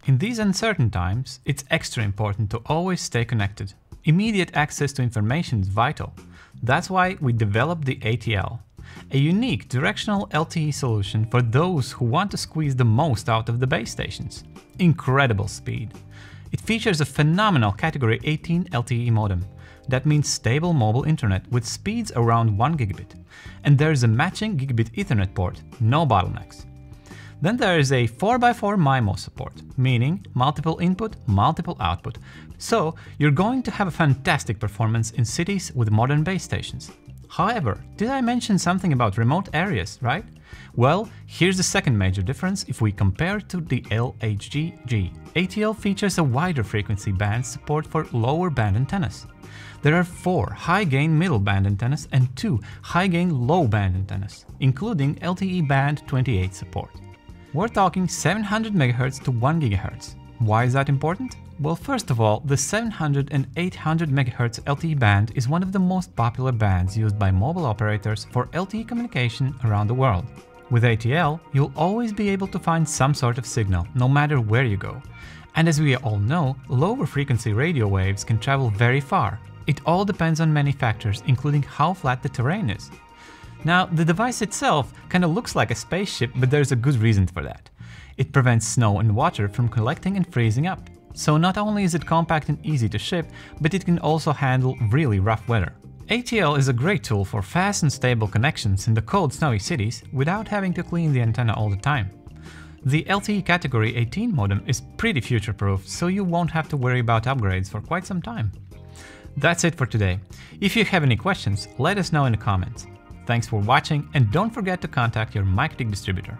In these uncertain times, it's extra important to always stay connected. Immediate access to information is vital. That's why we developed the ATL, a unique directional LTE solution for those who want to squeeze the most out of the base stations. Incredible speed. It features a phenomenal Category 18 LTE modem. That means stable mobile internet with speeds around 1 gigabit. And there's a matching gigabit Ethernet port, no bottlenecks. Then there is a 4x4 MIMO support, meaning multiple input, multiple output. So you're going to have a fantastic performance in cities with modern base stations. However, did I mention something about remote areas, right? Well, here's the second major difference if we compare to the LHGG. ATL features a wider frequency band support for lower band antennas. There are 4 high-gain middle band antennas and 2 high-gain low band antennas, including LTE Band 28 support. We're talking 700 MHz to 1 GHz. Why is that important? Well, first of all, the 700 and 800 MHz LTE band is one of the most popular bands used by mobile operators for LTE communication around the world. With ATL, you'll always be able to find some sort of signal, no matter where you go. And as we all know, lower frequency radio waves can travel very far. It all depends on many factors, including how flat the terrain is. Now, the device itself kinda looks like a spaceship, but there's a good reason for that. It prevents snow and water from collecting and freezing up. So not only is it compact and easy to ship, but it can also handle really rough weather. ATL is a great tool for fast and stable connections in the cold, snowy cities without having to clean the antenna all the time. The LTE Category 18 modem is pretty future-proof, so you won't have to worry about upgrades for quite some time. That's it for today. If you have any questions, let us know in the comments. Thanks for watching, and don't forget to contact your MikTik distributor.